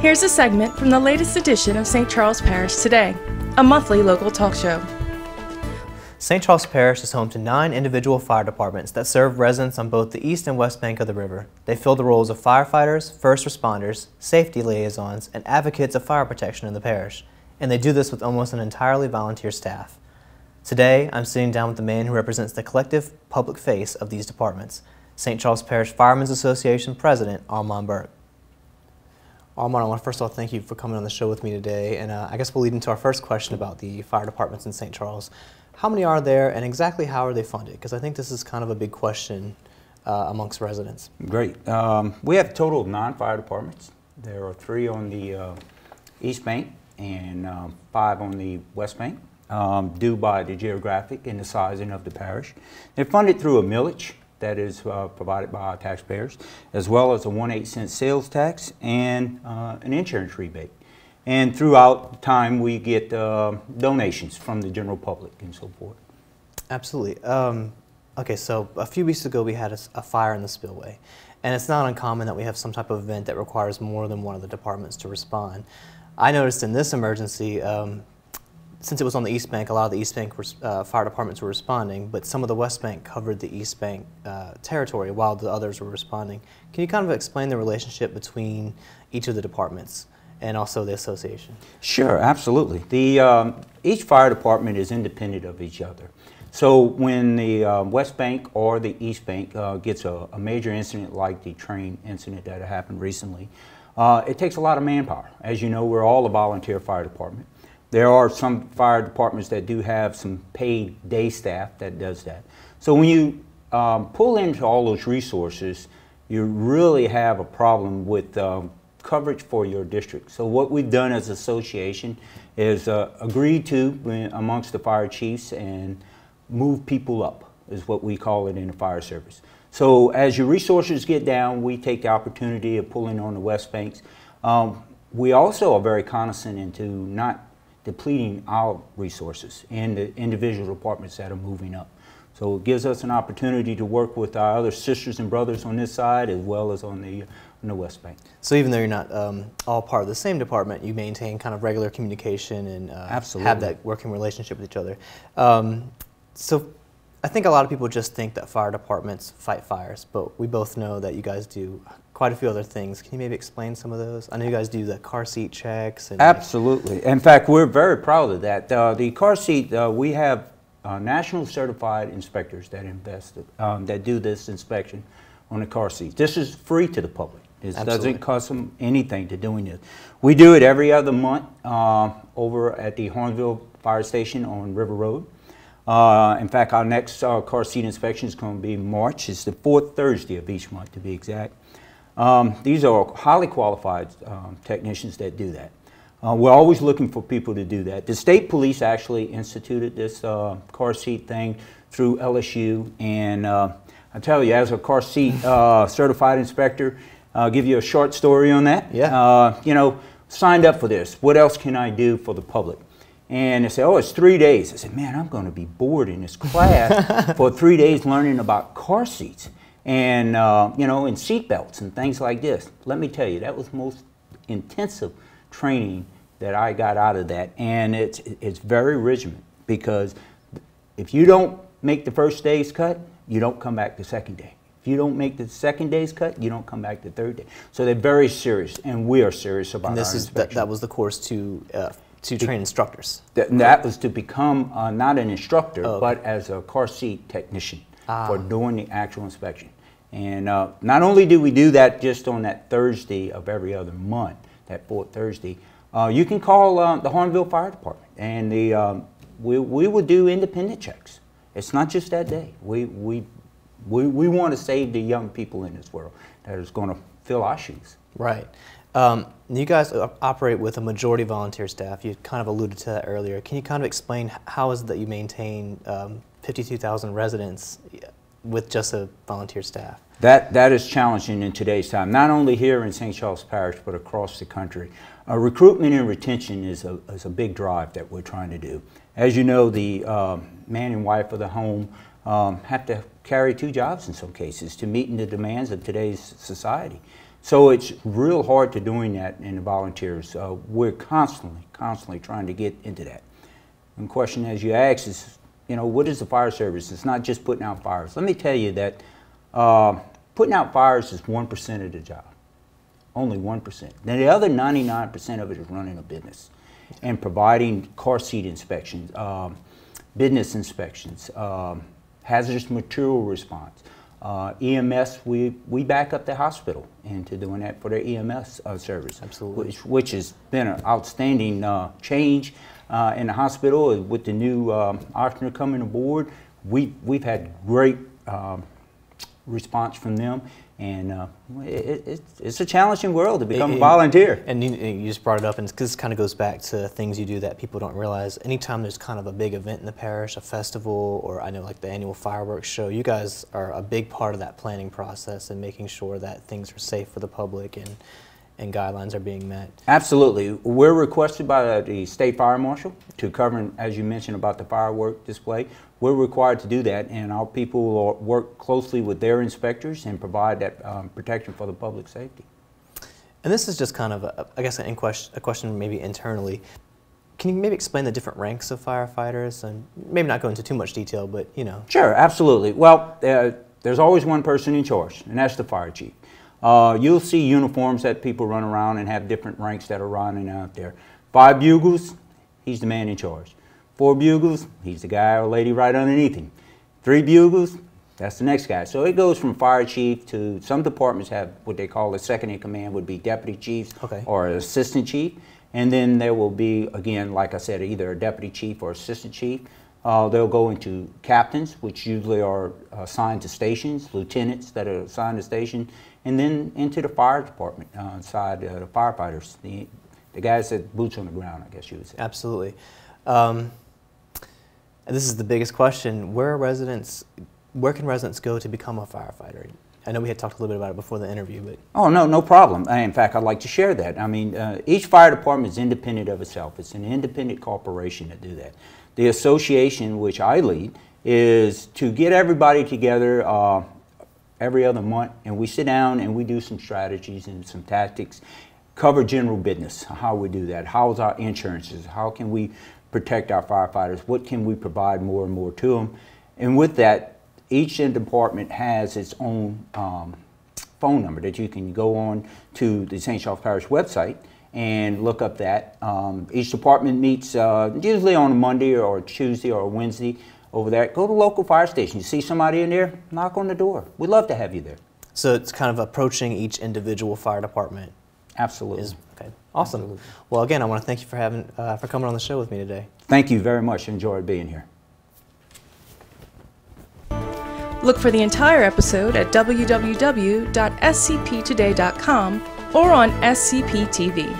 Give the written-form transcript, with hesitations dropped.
Here's a segment from the latest edition of St. Charles Parish Today, a monthly local talk show. St. Charles Parish is home to 9 individual fire departments that serve residents on both the east and west bank of the river. They fill the roles of firefighters, first responders, safety liaisons, and advocates of fire protection in the parish. And they do this with almost an entirely volunteer staff. Today, I'm sitting down with the man who represents the collective public face of these departments, St. Charles Parish Firemen's Association President Armand Burke. Armand, I want to first of all thank you for coming on the show with me today, and I guess we'll lead into our first question about the fire departments in St. Charles. How many are there, and exactly how are they funded? Because I think this is kind of a big question amongst residents. Great. We have a total of 9 fire departments. There are 3 on the East Bank and 5 on the West Bank, due by the geographic and the sizing of the parish. They're funded through a millage that is provided by our taxpayers, as well as a 1/8 cent sales tax and an insurance rebate. And throughout time, we get donations from the general public and so forth. Absolutely. Okay, so a few weeks ago we had a fire in the spillway, and it's not uncommon that we have some type of event that requires more than one of the departments to respond. I noticed in this emergency, since it was on the East Bank, a lot of the East Bank fire departments were responding, but some of the West Bank covered the East Bank territory while the others were responding. Can you kind of explain the relationship between each of the departments and also the association? Sure, absolutely. Each fire department is independent of each other. So when the West Bank or the East Bank gets a major incident like the train incident that happened recently, it takes a lot of manpower. As you know, we're all a volunteer fire department. There are some fire departments that do have some paid day staff that does that. So when you pull into all those resources, you really have a problem with coverage for your district. So what we've done as an association is agreed to amongst the fire chiefs and move people up, is what we call it in the fire service. So as your resources get down, we take the opportunity of pulling on the West Banks. We also are very cognizant into not depleting our resources and the individual departments that are moving up. So it gives us an opportunity to work with our other sisters and brothers on this side as well as on the West Bank. So even though you're not all part of the same department, you maintain kind of regular communication and have that working relationship with each other. So I think a lot of people just think that fire departments fight fires, but we both know that you guys do quite a few other things. Can you maybe explain some of those? I know you guys do the car seat checks. And absolutely. In fact, we're very proud of that. The car seat, we have national certified inspectors that do this inspection on the car seats. This is free to the public. It doesn't cost them anything to doing this. We do it every other month over at the Hornsville Fire Station on River Road. In fact, our next car seat inspection is going to be March. It's the 4th Thursday of each month, to be exact. These are highly qualified technicians that do that. We're always looking for people to do that. The state police actually instituted this car seat thing through LSU, and I tell you, as a car seat certified inspector, I'll give you a short story on that. Yeah. You know, signed up for this. What else can I do for the public? And they said, oh, it's 3 days. I said, man, I'm going to be bored in this class for 3 days learning about car seats and, you know, and seat belts and things like this. Let me tell you, that was the most intensive training that I got out of that. And it's very regiment, because if you don't make the first day's cut, you don't come back the second day. If you don't make the second day's cut, you don't come back the third day. So they're very serious, and we are serious about our inspection. That was the course to train instructors. That was to become not an instructor, but as a car seat technician for doing the actual inspection. And not only do we do that just on that Thursday of every other month, that 4th Thursday, you can call the Hornsville Fire Department, and we will do independent checks. It's not just that day. We want to save the young people in this world that is going to fill our shoes. Right. You guys operate with a majority volunteer staff. You kind of alluded to that earlier. Can you kind of explain how is it that you maintain 52,000 residents with just a volunteer staff? That is challenging in today's time, not only here in St. Charles Parish, but across the country. Recruitment and retention is a big drive that we're trying to do. As you know, the man and wife of the home have to carry 2 jobs in some cases to meet the demands of today's society. So it's real hard to doing that in the volunteers. We're constantly trying to get into that. And the question as you ask is, you know, what is the fire service? It's not just putting out fires. Let me tell you that putting out fires is 1% of the job, only 1%. Now the other 99% of it is running a business and providing car seat inspections, business inspections, hazardous material response. EMS, we back up the hospital into doing that for their EMS service. Absolutely. Which has been an outstanding change in the hospital with the new entrepreneur coming aboard. We've had great response from them, and it's a challenging world to become a volunteer. And you just brought it up, and this kind of goes back to things you do that people don't realize. Anytime there's kind of a big event in the parish, a festival, or I know like the annual fireworks show, you guys are a big part of that planning process and making sure that things are safe for the public and guidelines are being met. Absolutely. We're requested by the state fire marshal to cover, as you mentioned about the firework display. We're required to do that, and our people will work closely with their inspectors and provide that protection for the public safety. And this is just kind of, I guess, a question maybe internally. Can you maybe explain the different ranks of firefighters, and maybe not go into too much detail, but you know? Sure, absolutely. Well, there's always one person in charge, and that's the fire chief. You'll see uniforms that people run around and have different ranks that are running out there. 5 bugles, he's the man in charge. 4 bugles, he's the guy or lady right underneath him. 3 bugles, that's the next guy. So it goes from fire chief to, some departments have what they call a second in command, would be deputy chiefs or assistant chief. And then there will be, again, like I said, either a deputy chief or assistant chief. They'll go into captains, which usually are assigned to stations, lieutenants that are assigned to station, and then into the fire department side, the firefighters, the guys that boots on the ground, I guess you would say. Absolutely. This is the biggest question. Where can residents go to become a firefighter? I know we had talked a little bit about it before the interview, but... Oh, no problem. In fact, I'd like to share that. I mean, each fire department is independent of itself. It's an independent corporation that do that. The association, which I lead, is to get everybody together every other month, and we sit down and we do some strategies and some tactics, cover general business, how we do that, how's our insurances, how can we protect our firefighters, what can we provide more and more to them. And with that, each department has its own phone number that you can go on to the St. Charles Parish website and look up that. Each department meets usually on a Monday or a Tuesday or a Wednesday over there. Go to local fire station. You see somebody in there, knock on the door. We'd love to have you there. So it's kind of approaching each individual fire department. Absolutely. Okay. Awesome. Absolutely. Well, again, I want to thank you for coming on the show with me today. Thank you very much. Enjoyed being here. Look for the entire episode at www.scptoday.com or on SCP TV.